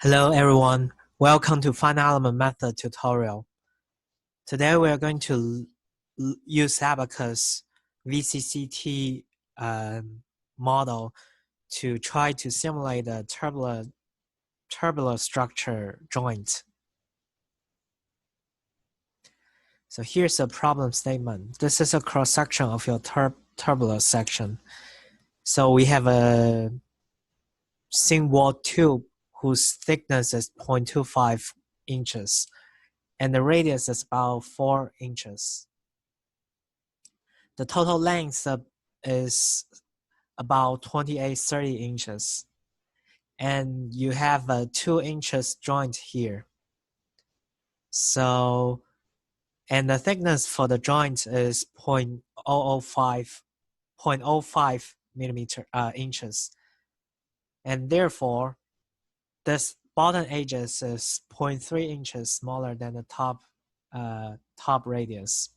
Hello everyone, welcome to Finite Element Method tutorial. Today we are going to use Abaqus VCCT model to try to simulate a tubular structure joint. So here's a problem statement. This is a cross section of your tubular section. So we have a thin wall tube whose thickness is 0.25 inches. And the radius is about 4 inches. The total length is about 28-30 inches. And you have a 2 inches joint here. So, and the thickness for the joint is 0.05 inches. And therefore, this bottom edges is 0.3 inches smaller than the top radius.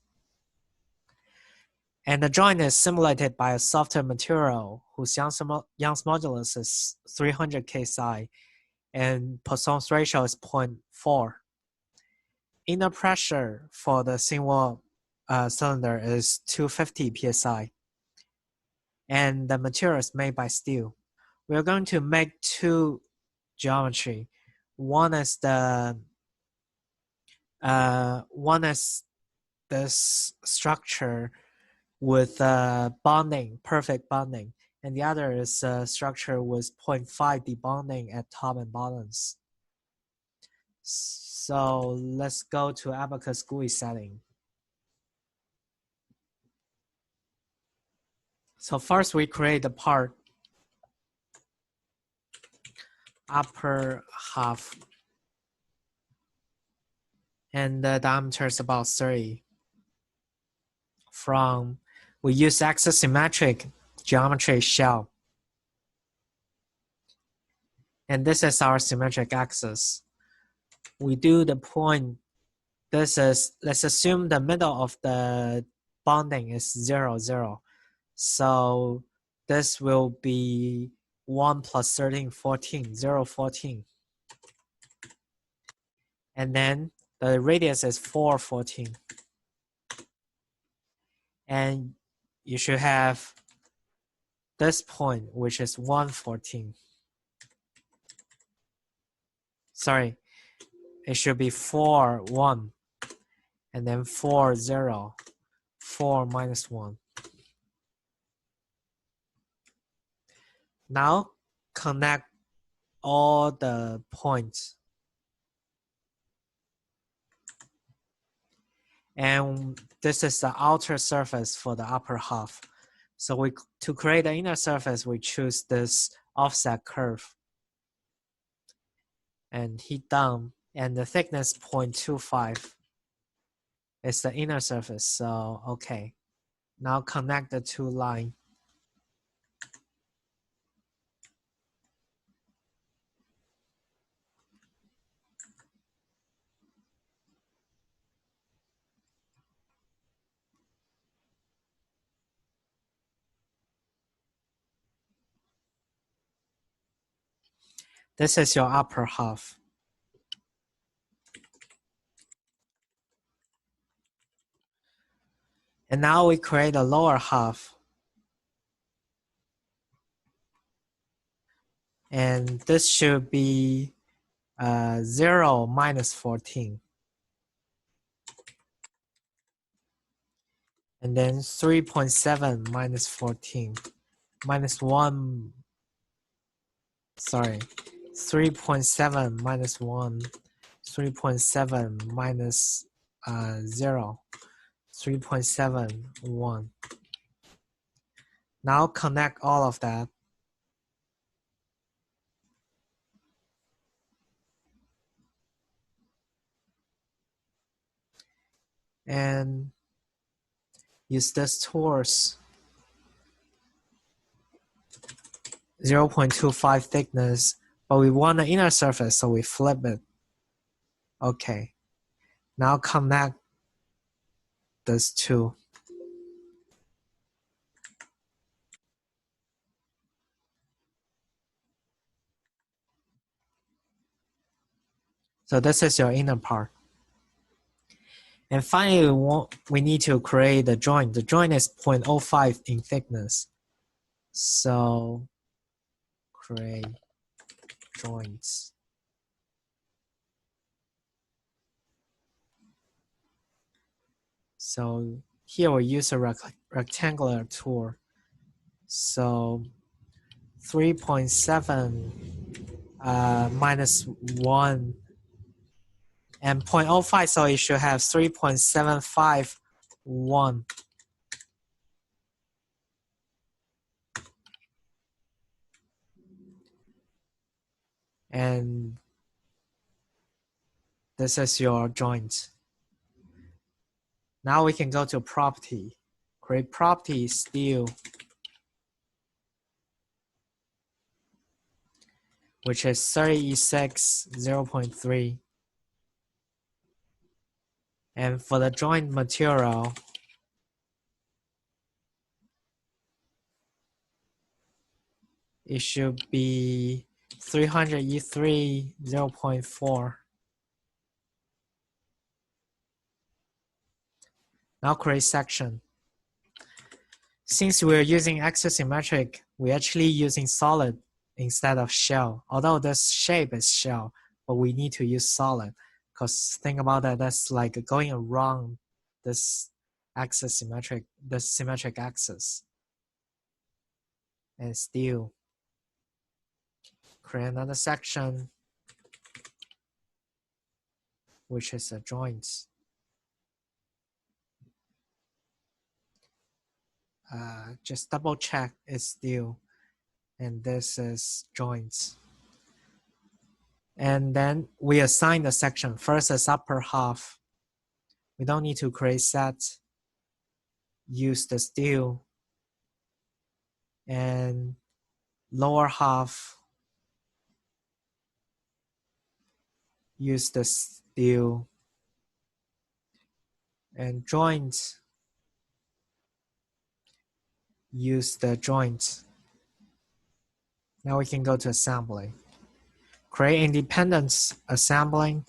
And the joint is simulated by a softer material whose Young's modulus is 300 ksi and Poisson's ratio is 0.4. Inner pressure for the thin wall cylinder is 250 psi. And the material is made by steel. We are going to make two geometry. One is this structure with perfect bonding, and the other is a structure with 0.5 debonding at top and bottoms. So let's go to Abaqus GUI setting. So first we create the part upper half, and the diameter is about 30. We use axisymmetric geometry shell. And this is our symmetric axis. We do the point, let's assume the middle of the bonding is 0, 0. So this will be 1 plus 13, 14, 0, 14. And then the radius is 4, 14. And you should have this point, which is 1, 14. Sorry, it should be 4, 1. And then 4, 0, 4, minus 1. Now connect all the points. And this is the outer surface for the upper half. So to create the inner surface, we choose this offset curve. And hit down, and the thickness 0.25 is the inner surface. So, okay. Now connect the two lines. This is your upper half. And now we create a lower half. And this should be 0 minus 14. And then 3.7 minus 14. Minus 1. Sorry. 3.7 minus 1. 3.7 minus 0. 3.71. Now connect all of that. And use this towards 0.25 thickness, but we want the inner surface, so we flip it. Okay. Now connect this two. So this is your inner part. And finally, we need to create the joint. The joint is 0.05 in thickness. So create joints. So here we use a rectangular tool. So 3.7 minus 1 and 0.05, so it should have 3.751. And this is your joint. Now we can go to property. Create property steel, which is 36 0.3. And for the joint material, it should be 300 E3 0.4. Now create section. Since we're using axisymmetric, we're actually using solid instead of shell. Although this shape is shell, but we need to use solid. Because think about that, that's like going around this axisymmetric, the symmetric axis. And still create another section, which is a joint. Just double check it's steel, and this is joints. And then we assign the section. First is upper half. We don't need to create set. Use the steel. And lower half, use the steel. And joint, use the joint. Now we can go to assembly. Create independent assembling.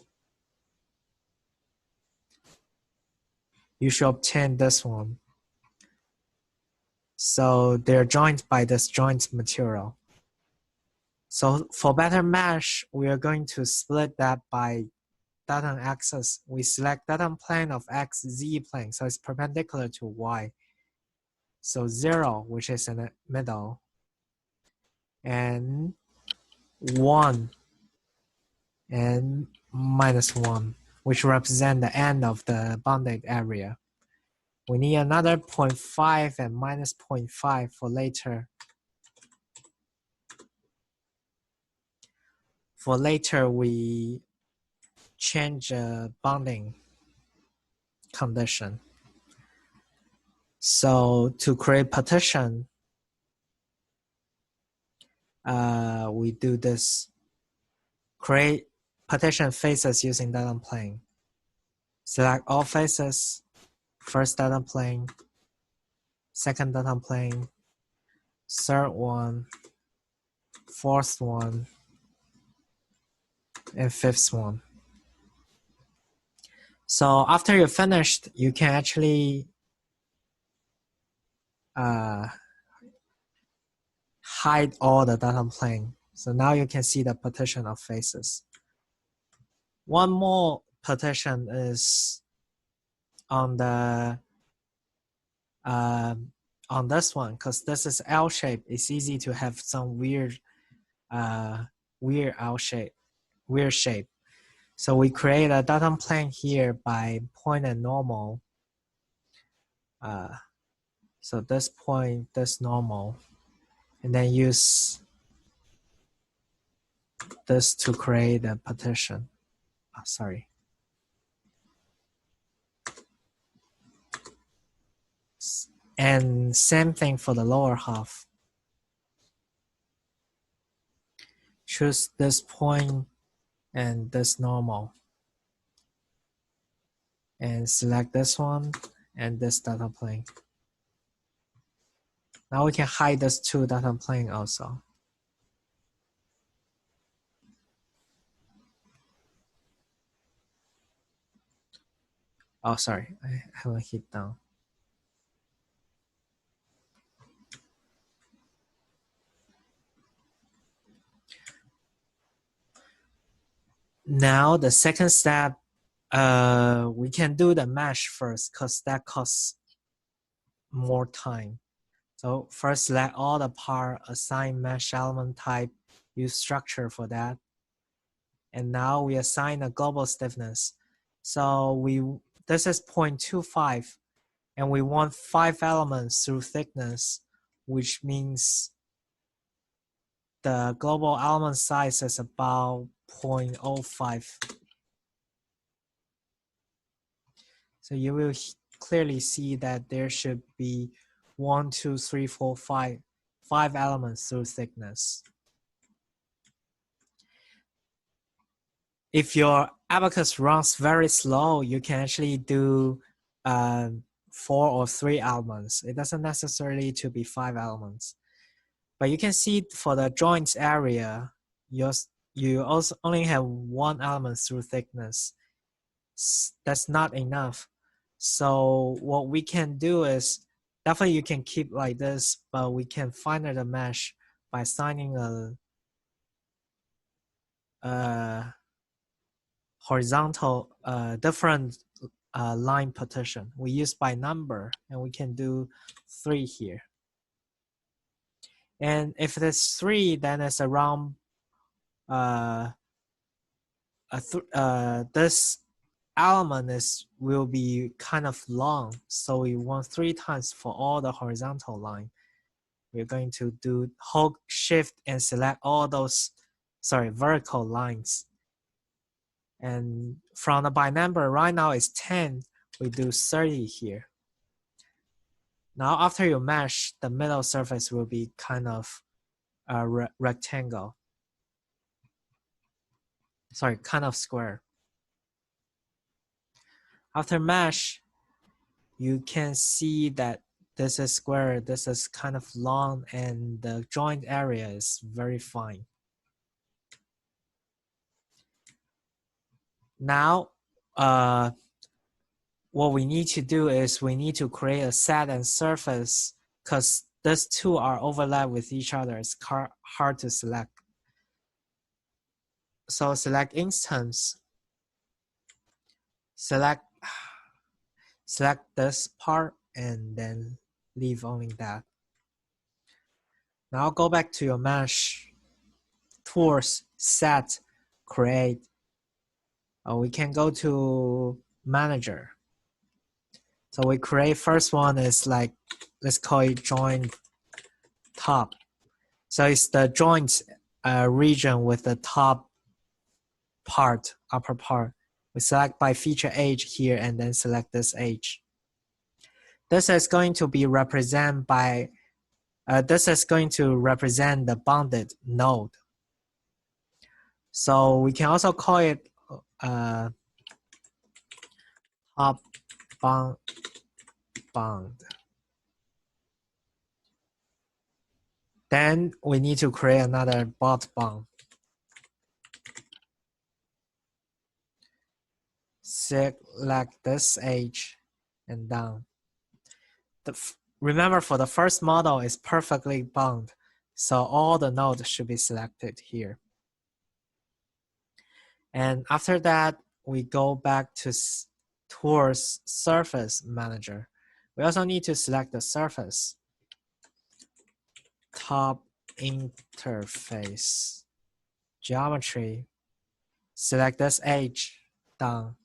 You should obtain this one. So they're joined by this joint material. So for better mesh, we are going to split that by datum axis. We select datum plane of x, z plane, so it's perpendicular to y. So 0, which is in the middle, and 1 and minus 1, which represent the end of the bounded area. We need another 0.5 and minus 0.5 for later. For later, we change the bounding condition. So to create partition, we do this. Create partition faces using datum plane. Select all faces, first datum plane, second datum plane, third one, fourth one, and fifth one. So after you're finished, you can actually hide all the datum plane. So now you can see the partition of faces. One more partition is on the on this one, because this is L shape. It's easy to have some weird L shape, weird shape. So we create a datum plane here by point and normal. So this point, this normal, and then use this to create a partition. Oh, sorry. And same thing for the lower half. Choose this point and this normal. And select this one and this data plane. Now we can hide this two data plane also. Oh, sorry, I haven't hit down. Now the second step, we can do the mesh first because that costs more time. So first select all the part, assign mesh element type, use structure for that. And now we assign a global stiffness. So this is 0.25 and we want 5 elements through thickness, which means the global element size is about 0.05. So you will clearly see that there should be 1, 2, 3, 4, 5 elements through thickness. If your Abaqus runs very slow, you can actually do 4 or 3 elements. It doesn't necessarily to be 5 elements. But you can see for the joints area, you also only have 1 element through thickness. That's not enough. So what we can do is, definitely you can keep like this, but we can finer the mesh by assigning a horizontal different line partition. We use by number, and we can do 3 here. And if it's 3, then it's around this element will be kind of long, so we want 3 times for all the horizontal line. We're going to do hold shift and select all those vertical lines. And from the by number right now is 10, we do 30 here. Now after you mesh, the middle surface will be kind of a rectangle. Sorry, kind of square. After mesh, you can see that this is square, this is kind of long, and the joint area is very fine. Now, what we need to do is we need to create a set and surface because these two are overlapped with each other. It's hard to select. So select instance, select this part, and then leave only that. Now go back to your mesh, tools, set, create. We can go to manager. So we create first one is like, let's call it joint top. So it's the joint region with the top part, upper part. We select by feature edge here and then select this edge. This is going to be represented by, this is going to represent the bounded node. So we can also call it top bound. Then we need to create another bot bound. Select this edge and down. Remember, for the first model, it's perfectly bound, so all the nodes should be selected here. And after that, we go back to towards surface manager. We also need to select the surface. Top interface. Geometry. Select this edge, down.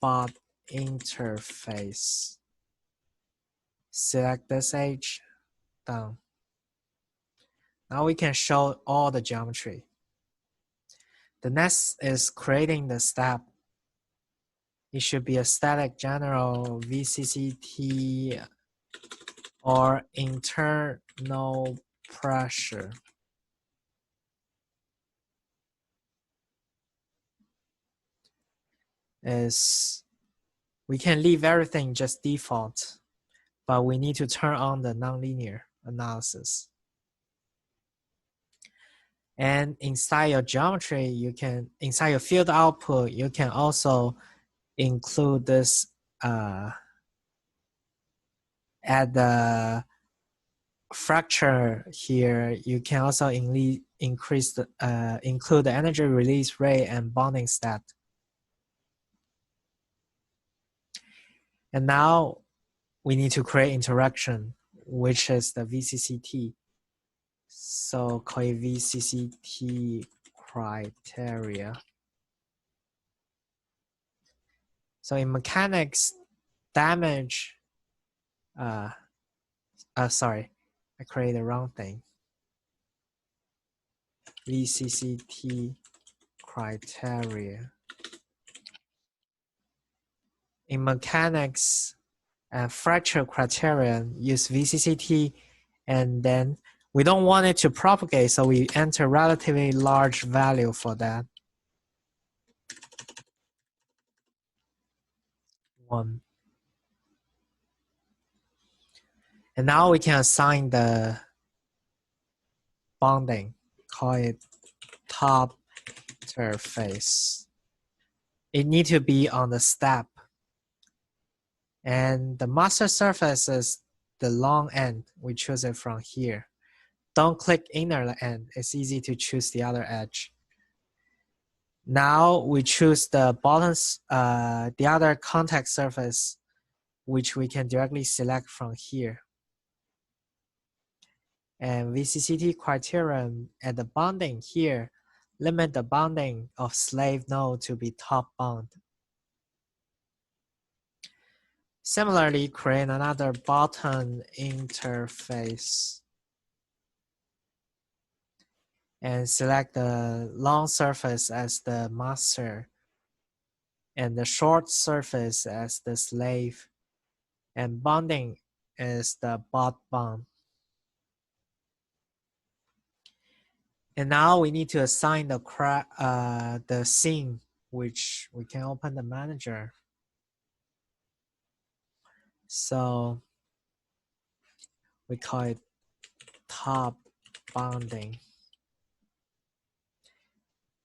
Bot interface. Select this edge, down. Now we can show all the geometry. The next is creating the step. It should be a static general VCCT or internal pressure. We can leave everything just default, but we need to turn on the nonlinear analysis. And inside your geometry, inside your field output, you can also include this at the fracture here. You can also increase the include the energy release rate and bonding stat. And now we need to create interaction, which is the VCCT. So call it VCCT criteria. So in mechanics, damage, sorry, I created the wrong thing. VCCT criteria. In mechanics, fracture criterion use VCCT, and then we don't want it to propagate, so we enter relatively large value for that. 1. And now we can assign the bonding, call it top interface. It need to be on the step. And the master surface is the long end. We choose it from here. Don't click inner end. It's easy to choose the other edge. Now we choose the bottom, the other contact surface, which we can directly select from here. And VCCT criterion at the bonding here, limit the bonding of slave node to be top bond. Similarly, create another bottom interface and select the long surface as the master and the short surface as the slave, and bonding is the bot bond. And now we need to assign the scene, which we can open the manager. So we call it top bonding.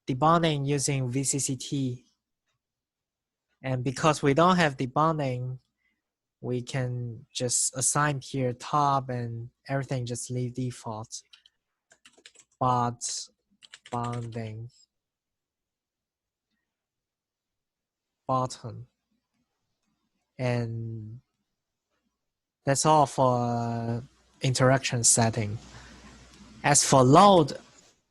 Debonding using VCCT. And because we don't have debonding, we can just assign here top and everything just leave default. But bonding bottom. And that's all for interaction setting. As for load,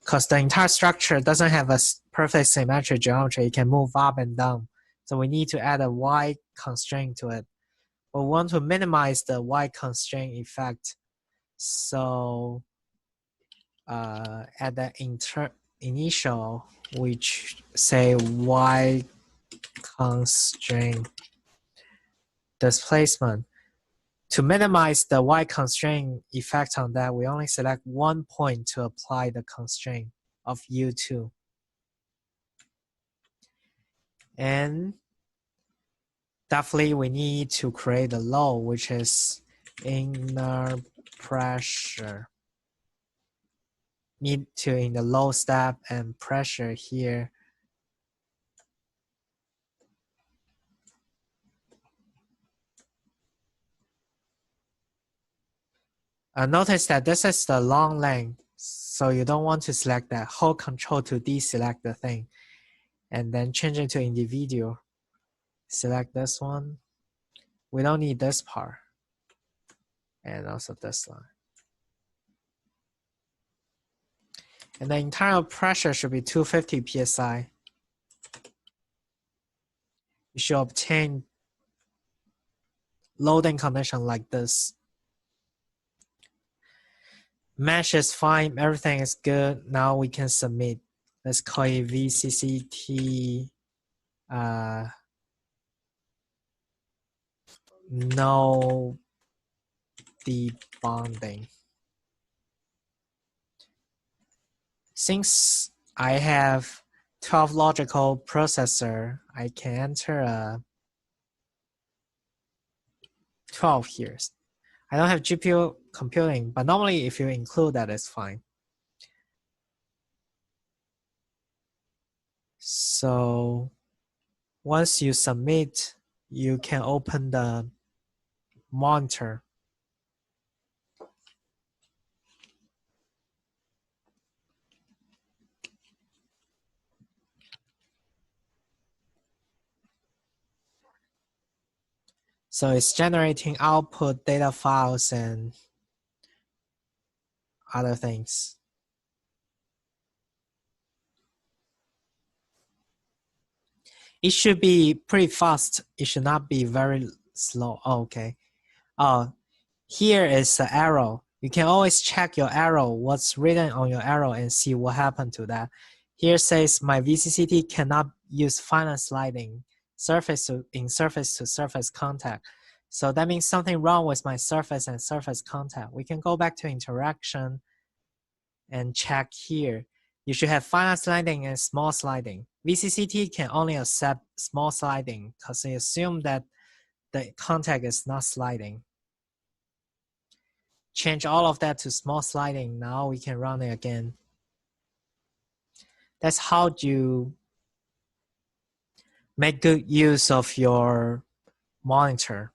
because the entire structure doesn't have a perfect symmetric geometry, it can move up and down. So we need to add a Y constraint to it. We want to minimize the Y constraint effect. So at the initial, we say Y constraint displacement. To minimize the Y constraint effect on that, we only select one point to apply the constraint of U2. And definitely we need to create a load, which is inner pressure. Need to in the load step and pressure here. Notice that this is the long length, so you don't want to select that. Hold Control to deselect the thing, and then change it to individual. Select this one. We don't need this part, and also this line. And the internal pressure should be 250 psi. You should obtain loading condition like this. Mesh is fine, everything is good. Now we can submit. Let's call it VCCT no debonding. Since I have 12 logical processor, I can enter a 12 here. I don't have GPU computing, but normally if you include that, it's fine. So Once you submit, you can open the monitor. So it's generating output data files and other things. It should be pretty fast. It should not be very slow. Oh, okay. Here is the arrow. You can always check your arrow, what's written on your arrow, and see what happened to that. Here says my VCCT cannot use finite sliding surface to surface contact. So that means something wrong with my surface and surface contact. We can go back to interaction and check here. You should have finite sliding and small sliding. VCCT can only accept small sliding because they assume that the contact is not sliding. Change all of that to small sliding. Now we can run it again. That's how you make good use of your monitor.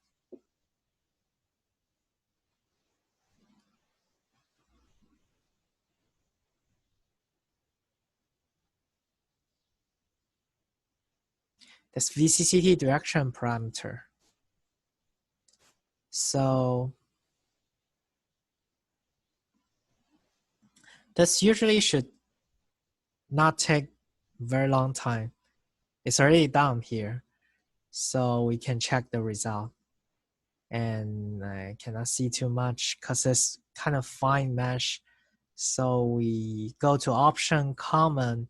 That's VCCT direction parameter. So this usually should not take very long time. It's already done here. So we can check the result. And I cannot see too much because it's kind of fine mesh. So we go to option common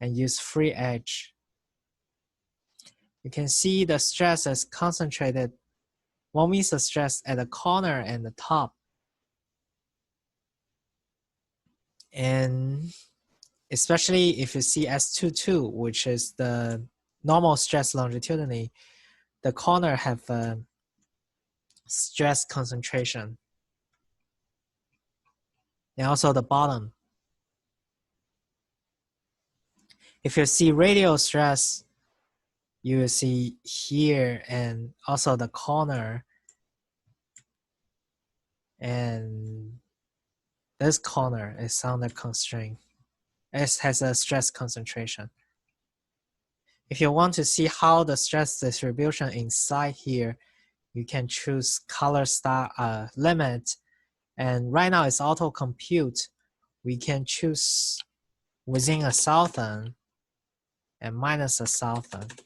and use free edge. You can see the stress is concentrated. One means the stress at the corner and the top. And especially if you see S22, which is the normal stress longitudinally, the corner have a stress concentration. And also the bottom. If you see radial stress, you will see here and also the corner, and this corner is under constraint. It has a stress concentration. If you want to see how the stress distribution inside here, you can choose color style limit, and right now it's auto compute. We can choose within 1,000 and minus 1,000.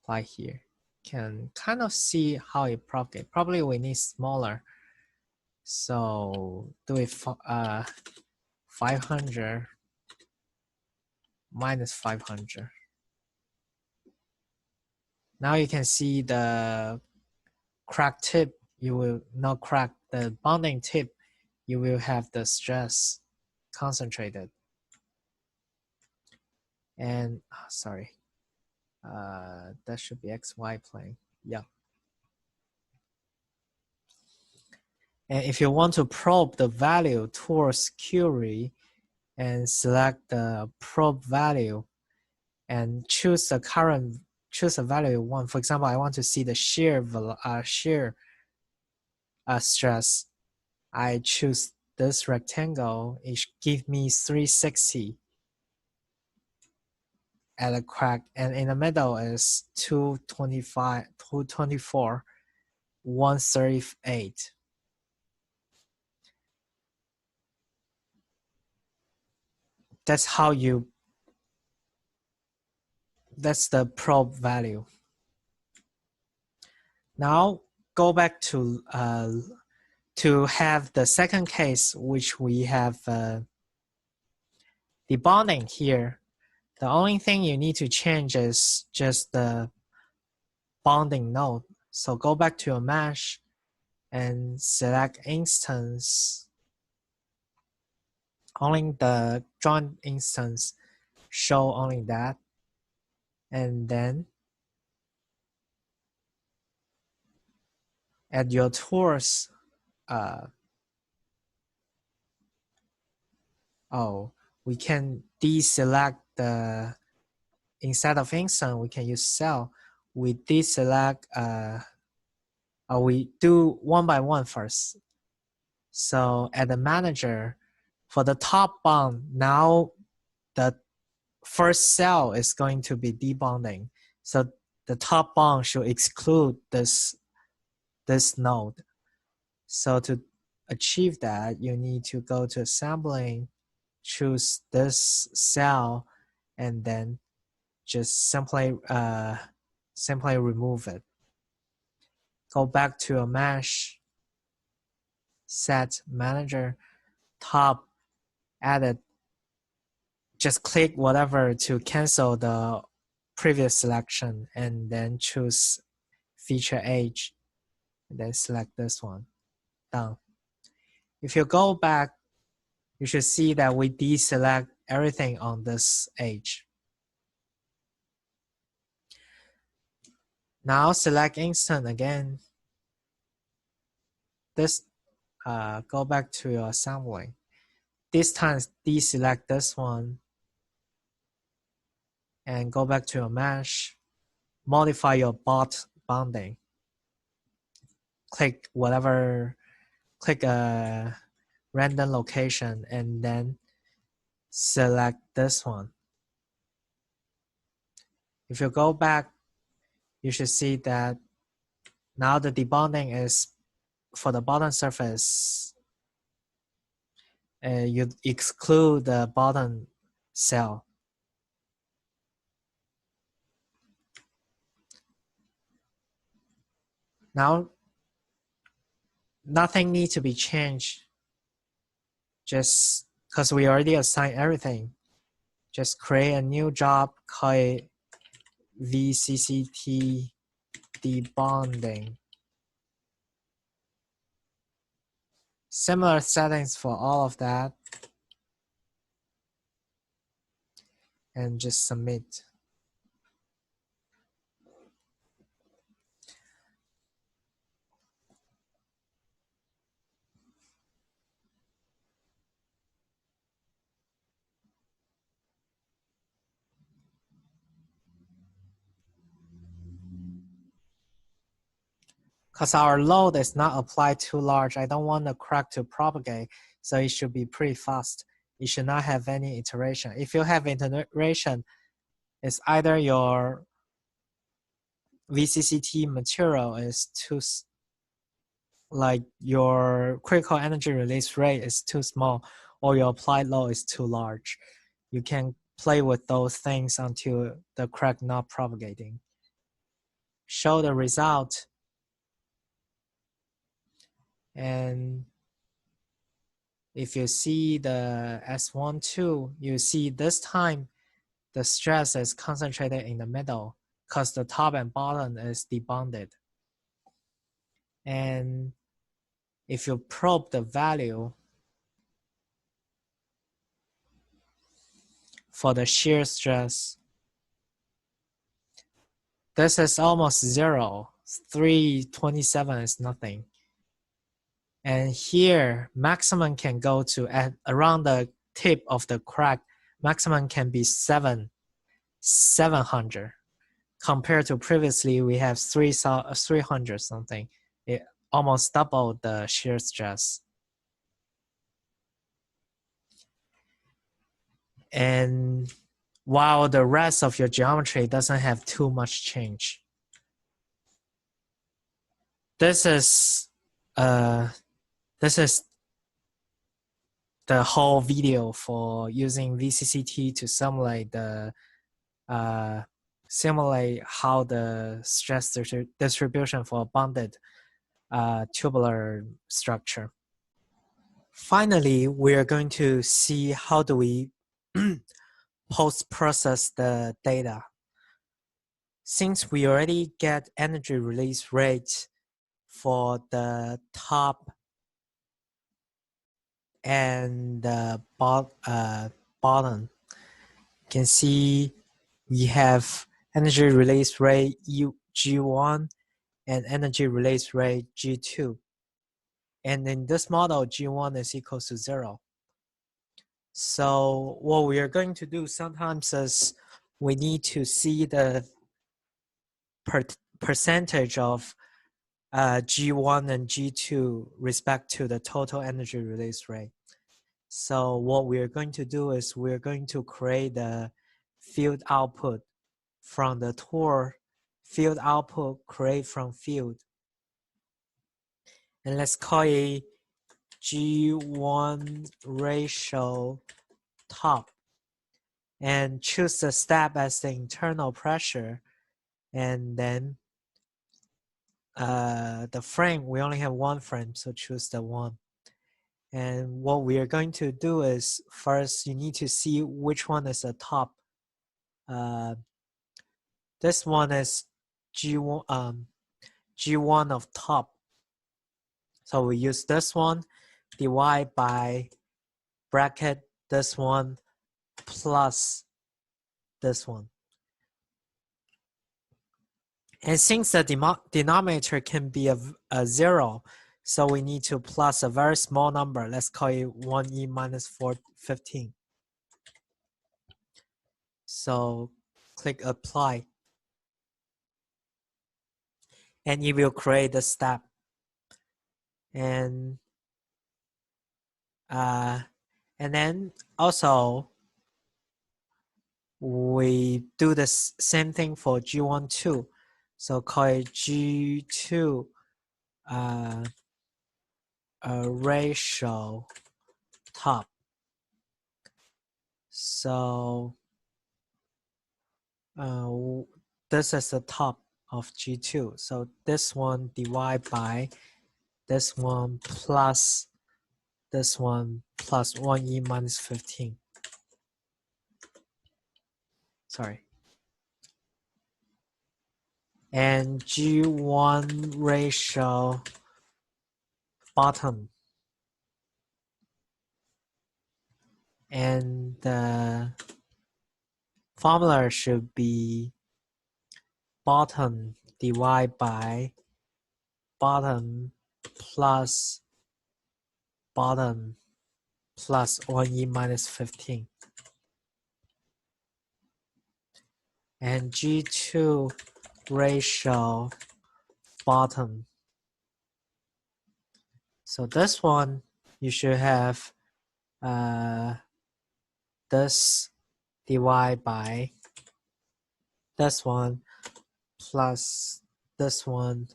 Apply here. Can kind of see how it propagates. Probably we need smaller. So do it 500 minus 500. Now you can see the crack tip. You will not crack the bonding tip. You will have the stress concentrated. And sorry, that should be XY plane. Yeah. And if you want to probe the value towards Curie and select the probe value and choose the value you want. For example, I want to see the shear stress. I choose this rectangle. It gives me 360 at a crack, and in the middle is 225, 224, 138. That's how you, that's the probe value. Now go back to have the second case, which we have the bonding here. The only thing you need to change is just the bonding node. So go back to your mesh and select instance. Only the joint instance show only that. And then at your tools, we can deselect the instead of instant, we can use cell. We deselect, or we do one by one first. So at the manager, for the top bond, now the first cell is going to be debonding. So the top bond should exclude this node. So to achieve that, you need to go to assembling, choose this cell, and then just simply remove it. Go back to a mesh, set manager, top, edit. Just click whatever to cancel the previous selection, and then choose feature edge, and then select this one. Done. If you go back, you should see that we deselect everything on this edge. Now select instant again. This go back to your assembly. This time deselect this one and go back to your mesh. Modify your bonding. Click whatever, click a random location and then select this one. If you go back, you should see that now the debonding is for the bottom surface. You exclude the bottom cell. Now, nothing needs to be changed. Just because we already assigned everything, just create a new job, call it VCCT debonding. Similar settings for all of that. And just submit. Because our load is not applied too large, I don't want the crack to propagate, so it should be pretty fast. It should not have any iteration. If you have iteration, it's either your VCCT material is too, like your critical energy release rate is too small, or your applied load is too large. You can play with those things until the crack not propagating. Show the result. And if you see the S12, you see this time the stress is concentrated in the middle because the top and bottom is debonded. And if you probe the value for the shear stress, this is almost zero. 327 is nothing. And here, maximum can go to at around the tip of the crack. Maximum can be 700. Compared to previously, we have 300 something. It almost doubled the shear stress. And while the rest of your geometry doesn't have too much change. This is the whole video for using VCCT to simulate the how the stress distribution for a bonded tubular structure. Finally, we are going to see how do we post-process the data. Since we already get energy release rate for the top and the bottom, you can see we have energy release rate G1 and energy release rate G2. And in this model, G1 is equal to 0. So what we are going to do sometimes is we need to see the percentage of G1 and G2 respect to the total energy release rate. So what we're going to do is we're going to create the field output from the tour field output create from field. And let's call it G1 ratio top. And choose the step as the internal pressure. And then the frame, we only have one frame, so choose the one. And what we are going to do is first you need to see which one is the top. This one is G1, G1 of top. So we use this one, divide by bracket this one plus this one. And since the denominator can be a 0, so we need to plus a very small number. Let's call it 1e minus 415. So click apply. And it will create the step. And then also we do the same thing for G1 too. So call it G2 ratio top. So this is the top of G2. So this one divide by this one plus this one plus 1e minus 15. Sorry. And G1 ratio bottom. And the formula should be bottom divide by bottom plus bottom plus 1e minus 15. And G2 ratio bottom. So this one you should have this divide by this one plus this one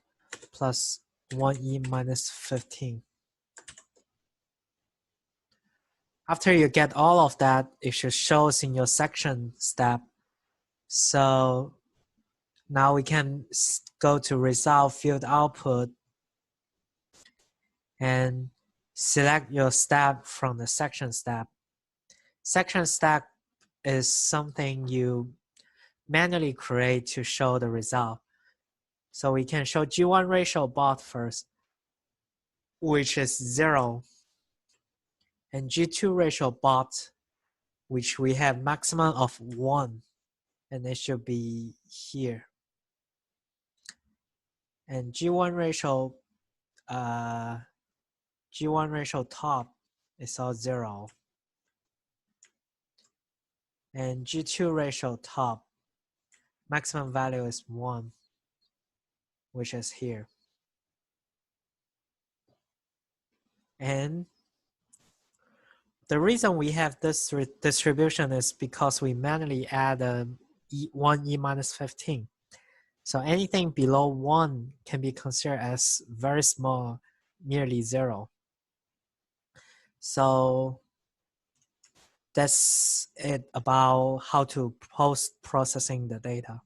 plus 1e minus 15. After you get all of that, it should show in your section step. So now we can go to result field output and select your step from the section step. Section step is something you manually create to show the result. So we can show G1 ratio bot first, which is 0, and G2 ratio bot, which we have maximum of 1, and it should be here. And G1 ratio top is all 0. And G2 ratio top, maximum value is 1, which is here. And the reason we have this distribution is because we manually add 1e minus 15. So anything below 1 can be considered as very small, nearly 0. So that's it about how to post-processing the data.